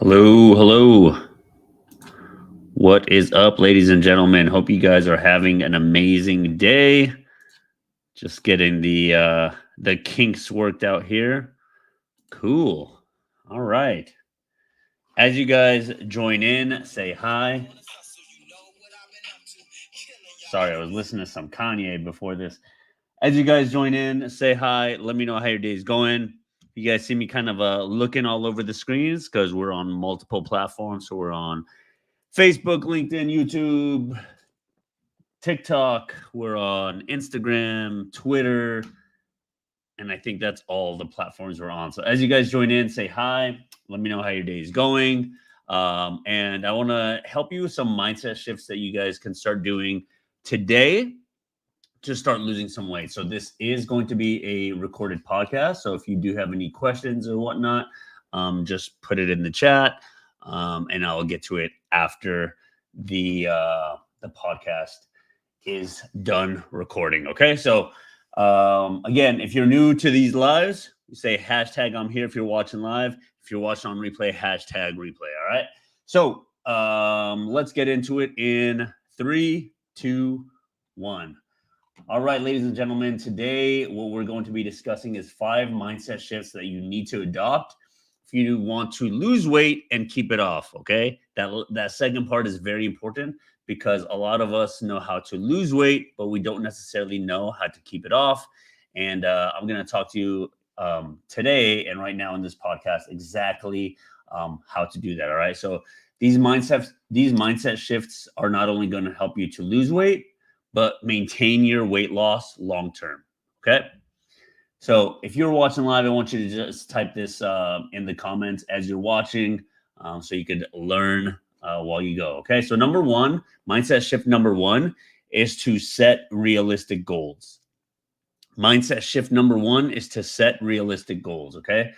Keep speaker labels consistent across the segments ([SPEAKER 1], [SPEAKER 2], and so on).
[SPEAKER 1] Hello, hello. What is up, ladies and gentlemen? Hope you guys are having an amazing day. Just getting the kinks worked out here. Cool. All right. As you guys join in, say hi. Sorry, I was listening to some Kanye before this. As you guys join in, say hi. Let me know how your day's going. You guys see me kind of looking all over the screens because we're on multiple platforms. So we're on Facebook, LinkedIn, YouTube, TikTok, we're on Instagram, Twitter, and I think that's all the platforms we're on. So as you guys join in, say hi. Let me know how your day is going. And I want to help you with some mindset shifts that you guys can start doing today to start losing some weight. So this is going to be a recorded podcast. So if you do have any questions or whatnot, just put it in the chat, and I'll get to it after the podcast is done recording. Okay. So again, if you're new to these lives, you say hashtag I'm here if you're watching live. If you're watching on replay, hashtag replay. All right. So let's get into it in 3, 2, 1. All right, ladies and gentlemen, today what we're going to be discussing is 5 mindset shifts that you need to adopt if you want to lose weight and keep it off. Okay. That second part is very important because a lot of us know how to lose weight, but we don't necessarily know how to keep it off. And I'm going to talk to you today and right now in this podcast exactly how to do that. All right. So these mindset shifts are not only going to help you to lose weight, but maintain your weight loss long term. Okay. So if you're watching live, I want you to just type this in the comments as you're watching, so you could learn while you go. Okay. So mindset shift number one is to set realistic goals. Mindset shift number one is to set realistic goals. Okay.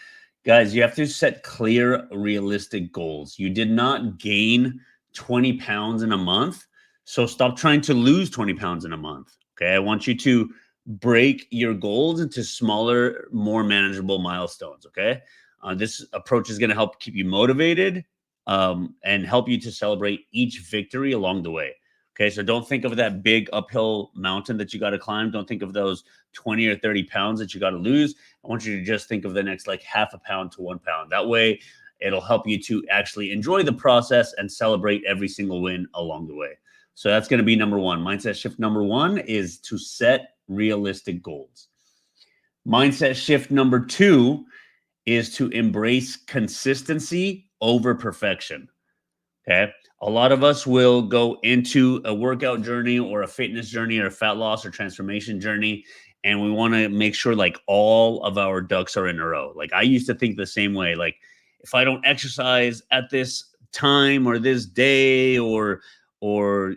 [SPEAKER 1] Guys, you have to set clear, realistic goals. You did not gain 20 pounds in a month. So stop trying to lose 20 pounds in a month. Okay. I want you to break your goals into smaller, more manageable milestones. Okay. This approach is going to help keep you motivated and help you to celebrate each victory along the way. Okay. So don't think of that big uphill mountain that you got to climb. Don't think of those 20 or 30 pounds that you got to lose. I want you to just think of the next like half a pound to 1 pound. That way, it'll help you to actually enjoy the process and celebrate every single win along the way. So that's going to be number one. Mindset shift number one is to set realistic goals. Mindset shift number two is to embrace consistency over perfection. Okay. A lot of us will go into a workout journey or a fitness journey or a fat loss or transformation journey. And we want to make sure like all of our ducks are in a row. Like I used to think the same way. Like if I don't exercise at this time or this day or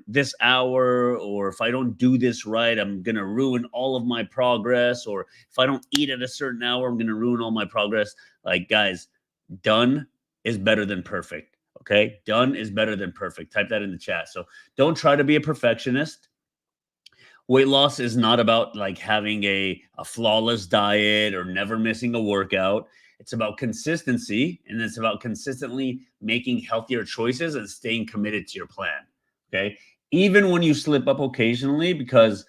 [SPEAKER 1] this hour, or if I don't do this right, I'm going to ruin all of my progress. Or if I don't eat at a certain hour, I'm going to ruin all my progress. Like guys, done is better than perfect. Okay. Done is better than perfect. Type that in the chat. So don't try to be a perfectionist. Weight loss is not about like having a flawless diet or never missing a workout. It's about consistency, and it's about consistently making healthier choices and staying committed to your plan. Okay. Even when you slip up occasionally, because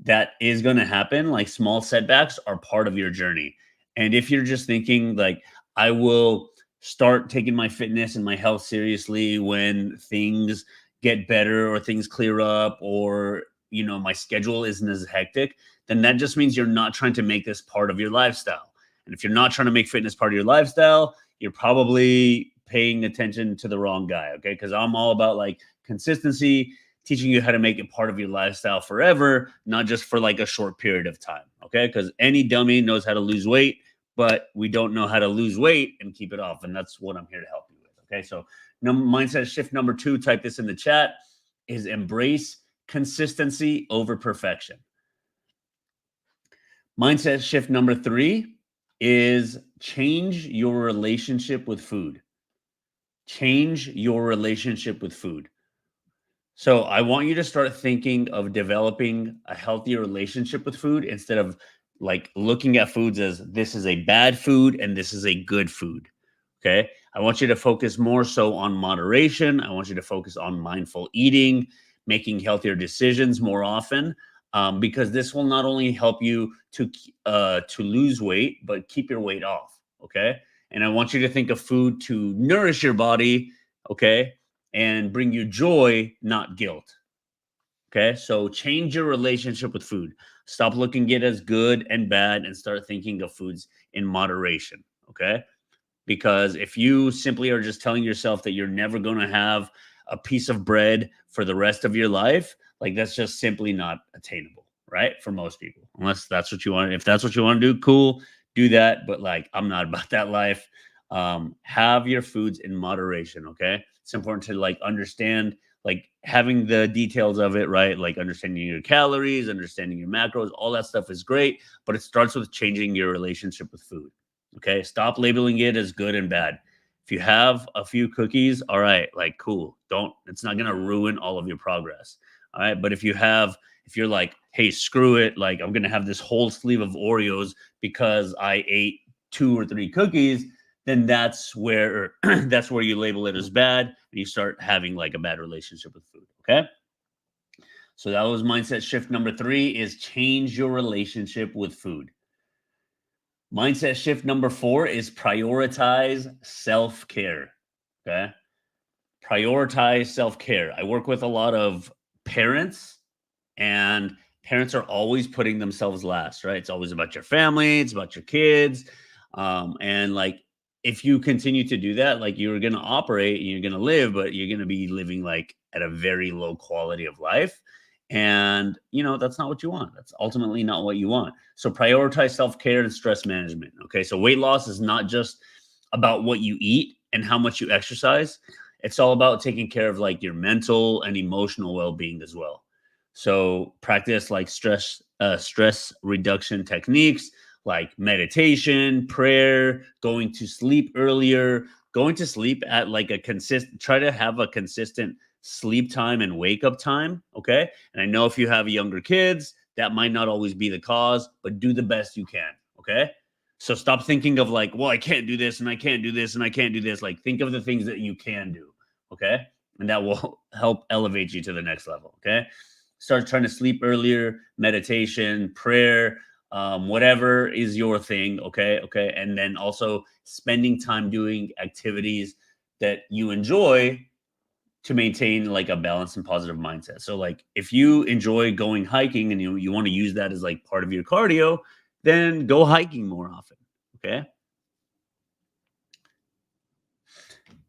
[SPEAKER 1] that is going to happen, like small setbacks are part of your journey. And if you're just thinking like, I will start taking my fitness and my health seriously when things get better or things clear up, or my schedule isn't as hectic, then that just means you're not trying to make this part of your lifestyle. And if you're not trying to make fitness part of your lifestyle, you're probably paying attention to the wrong guy. Okay. Because I'm all about like consistency, teaching you how to make it part of your lifestyle forever, not just for like a short period of time. Okay. Because any dummy knows how to lose weight, but we don't know how to lose weight and keep it off. And that's what I'm here to help you with. Okay. So mindset shift number two, type this in the chat, is embrace consistency over perfection. Mindset shift number three is change your relationship with food. Change your relationship with food. So I want you to start thinking of developing a healthier relationship with food instead of like looking at foods as this is a bad food and this is a good food. Okay. I want you to focus more so on moderation. I want you to focus on mindful eating, making healthier decisions more often, because this will not only help you to lose weight, but keep your weight off. Okay. And I want you to think of food to nourish your body. Okay. And bring you joy, not guilt. Okay. So change your relationship with food. Stop looking at it as good and bad and start thinking of foods in moderation. Okay. Because if you simply are just telling yourself that you're never going to have a piece of bread for the rest of your life, like that's just simply not attainable, right? For most people, unless that's what you want. If that's what you want to do, cool, do that. But like, I'm not about that life. Have your foods in moderation. Okay. It's important to like understand, like having the details of it, right? Like understanding your calories, understanding your macros, all that stuff is great. But it starts with changing your relationship with food. Okay. Stop labeling it as good and bad. If you have a few cookies, all right, like cool. It's not going to ruin all of your progress. All right. But if you're like, hey, screw it, like I'm going to have this whole sleeve of Oreos because I ate 2 or 3 cookies, then that's where that's where you label it as bad and you start having like a bad relationship with food. Okay. So that was mindset shift number 3 is change your relationship with food. Mindset shift number 4 is prioritize self-care. Okay. Prioritize self-care. I work with a lot of parents, and parents are always putting themselves last, right? It's always about your family, it's about your kids. And like if you continue to do that, like you're gonna operate and you're gonna live, but you're gonna be living like at a very low quality of life. And that's not what you want. That's ultimately not what you want. So prioritize self-care and stress management. Okay. So weight loss is not just about what you eat and how much you exercise. It's all about taking care of like your mental and emotional well-being as well. So practice like stress reduction techniques like meditation, prayer, going to sleep earlier, going to sleep at like try to have a consistent sleep time and wake up time. Okay. And I know if you have younger kids, that might not always be the cause, but do the best you can. Okay. So stop thinking of like, well, I can't do this and I can't do this and I can't do this. Like, think of the things that you can do. Okay. And that will help elevate you to the next level. Okay. Start trying to sleep earlier, meditation, prayer, whatever is your thing. Okay. Okay. And then also spending time doing activities that you enjoy to maintain like a balanced and positive mindset. So like if you enjoy going hiking and you want to use that as like part of your cardio, then go hiking more often. Okay.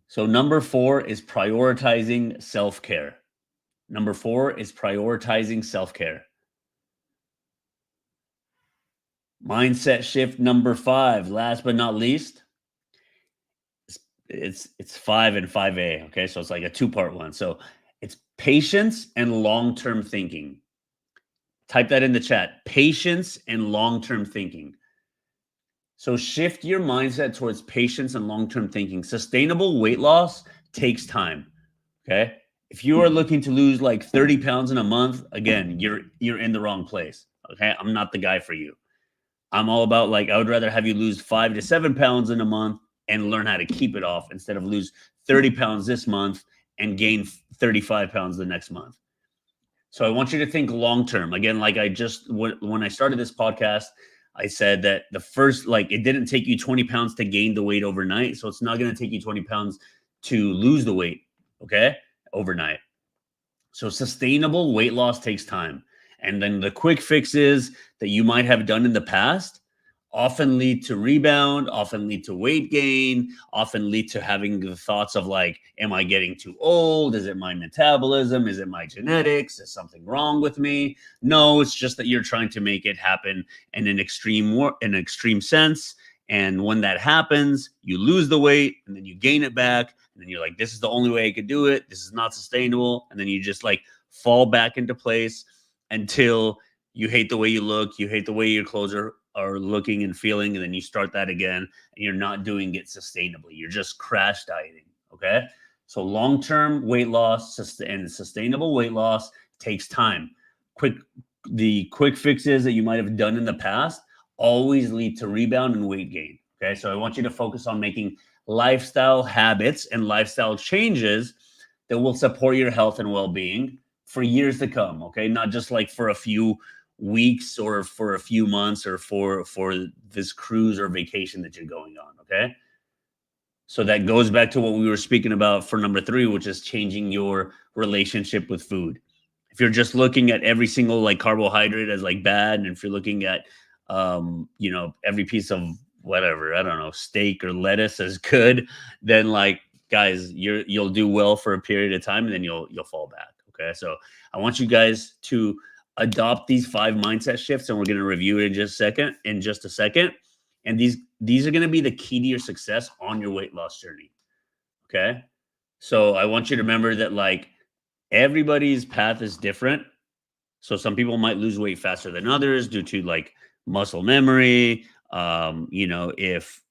[SPEAKER 1] So number 4 is prioritizing self-care. Number 4 is prioritizing self-care. Mindset shift number 5, last but not least, it's 5 and 5A. Okay. So it's like a two-part one. So it's patience and long-term thinking. Type that in the chat. Patience and long-term thinking. So shift your mindset towards patience and long-term thinking. Sustainable weight loss takes time. Okay. If you are looking to lose like 30 pounds in a month, again, you're in the wrong place. Okay. I'm not the guy for you. I'm all about like I would rather have you lose 5 to 7 pounds in a month and learn how to keep it off instead of lose 30 pounds this month and gain 35 pounds the next month. So I want you to think long term. Again, like when I started this podcast, I said that the first, like, it didn't take you 20 pounds to gain the weight overnight. So it's not going to take you 20 pounds to lose the weight, okay, overnight. So sustainable weight loss takes time. And then the quick fixes that you might have done in the past often lead to rebound, often lead to weight gain, often lead to having the thoughts of like, am I getting too old? Is it my metabolism? Is it my genetics? Is something wrong with me? No, it's just that you're trying to make it happen in an extreme sense. And when that happens, you lose the weight and then you gain it back. And then you're like, this is the only way I could do it. This is not sustainable. And then you just like fall back into place until you hate the way you look, you hate the way your clothes are looking and feeling, and then you start that again, and you're not doing it sustainably. You're just crash dieting. Okay. So long-term weight loss and sustainable weight loss takes time. The quick fixes that you might have done in the past always lead to rebound and weight gain. Okay. So I want you to focus on making lifestyle habits and lifestyle changes that will support your health and well-being for years to come. Okay, not just like for a few weeks or for a few months or for this cruise or vacation that you're going on. Okay, so that goes back to what we were speaking about for number 3, which is changing your relationship with food. If you're just looking at every single like carbohydrate as like bad, and if you're looking at every piece of whatever, I don't know, steak or lettuce as good, then like guys, you'll do well for a period of time and then you'll fall back. Okay. So I want you guys to adopt these 5 mindset shifts, and we're going to review it in just a second. And these are going to be the key to your success on your weight loss journey. Okay. So I want you to remember that like everybody's path is different. So some people might lose weight faster than others due to like muscle memory, if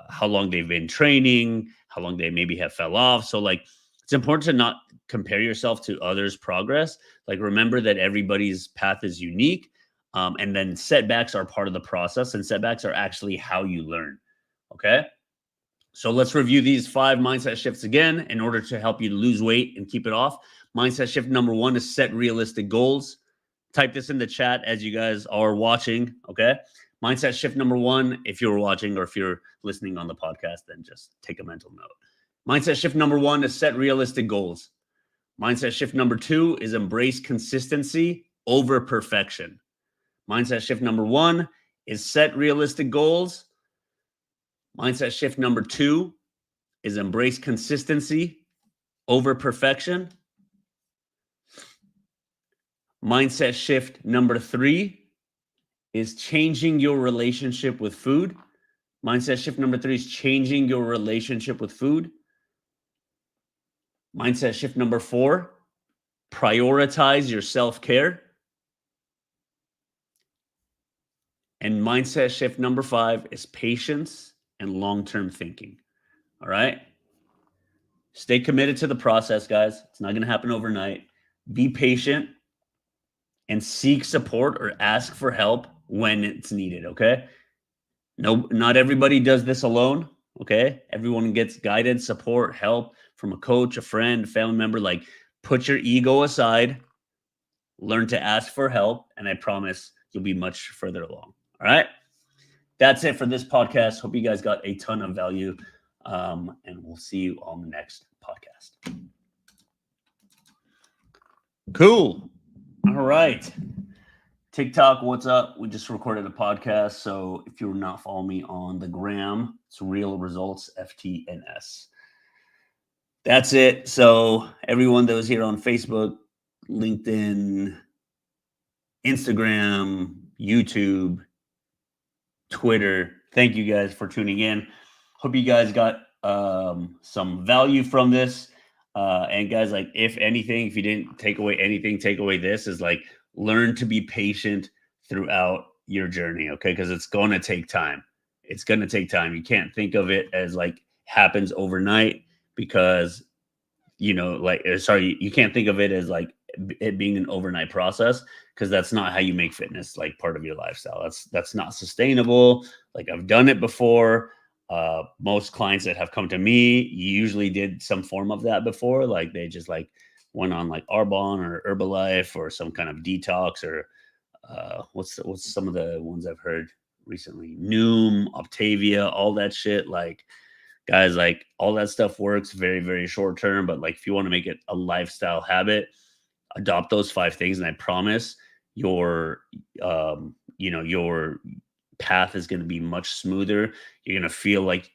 [SPEAKER 1] how long they've been training, how long they maybe have fell off. So like it's important to not compare yourself to others' progress. Like remember that everybody's path is unique. And then setbacks are part of the process, and setbacks are actually how you learn. Okay. So let's review these 5 mindset shifts again in order to help you lose weight and keep it off. Mindset shift number 1 is set realistic goals. Type this in the chat as you guys are watching. Okay. Mindset shift number 1, if you're watching or if you're listening on the podcast, then just take a mental note. Mindset shift number 1 is set realistic goals. Mindset shift number 2 is embrace consistency over perfection. Mindset shift number 1 is set realistic goals. Mindset shift number 2 is embrace consistency over perfection. Mindset shift number 3 is changing your relationship with food. Mindset shift number 3 is changing your relationship with food. Mindset shift number 4, prioritize your self-care. And mindset shift number 5 is patience and long-term thinking. All right. Stay committed to the process, guys. It's not going to happen overnight. Be patient and seek support or ask for help when it's needed. Okay. No, not everybody does this alone. Okay. Everyone gets guidance, support, help from a coach, a friend, a family member. Like put your ego aside, learn to ask for help, and I promise you'll be much further along. All right. That's it for this podcast. Hope you guys got a ton of value. And we'll see you on the next podcast. Cool. All right. TikTok, what's up? We just recorded a podcast. So if you're not following me on the gram, it's Real Results FTNS. That's it. So everyone that was here on Facebook, LinkedIn, Instagram, YouTube, Twitter, thank you guys for tuning in. Hope you guys got some value from this. And guys, like if anything, if you didn't take away anything, take away this is like learn to be patient throughout your journey. Okay. Because it's going to take time. It's going to take time. You can't think of it as like happens overnight because, you can't think of it as like it being an overnight process, because that's not how you make fitness like part of your lifestyle. That's not sustainable. Like I've done it before. Most clients that have come to me usually did some form of that before. Like they just like went on like Arbonne or Herbalife or some kind of detox or what's some of the ones I've heard recently, Noom, Optavia, all that shit. Like guys, like all that stuff works very, very short term. But like if you want to make it a lifestyle habit, adopt those 5 things, and I promise your path is going to be much smoother. You're going to feel like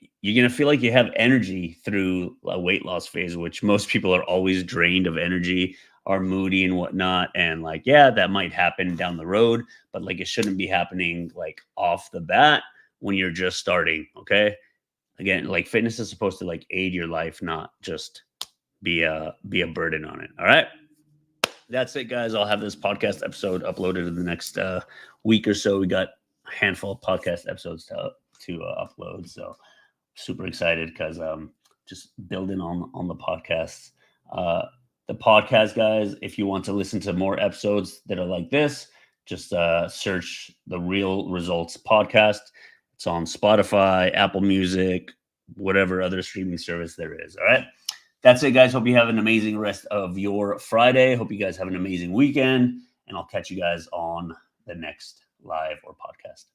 [SPEAKER 1] you have energy through a weight loss phase, which most people are always drained of energy, are moody and whatnot. And like, yeah, that might happen down the road, but like it shouldn't be happening like off the bat when you're just starting. Okay. Again, like fitness is supposed to like aid your life, not just be a burden on it. All right. That's it, guys. I'll have this podcast episode uploaded in the next week or so. We got a handful of podcast episodes to upload. So super excited because just building on the podcasts. The podcast, guys, if you want to listen to more episodes that are like this, just search the Real Results podcast. It's on Spotify, Apple Music, whatever other streaming service there is. All right. That's it, guys. Hope you have an amazing rest of your Friday. Hope you guys have an amazing weekend, and I'll catch you guys on the next live or podcast.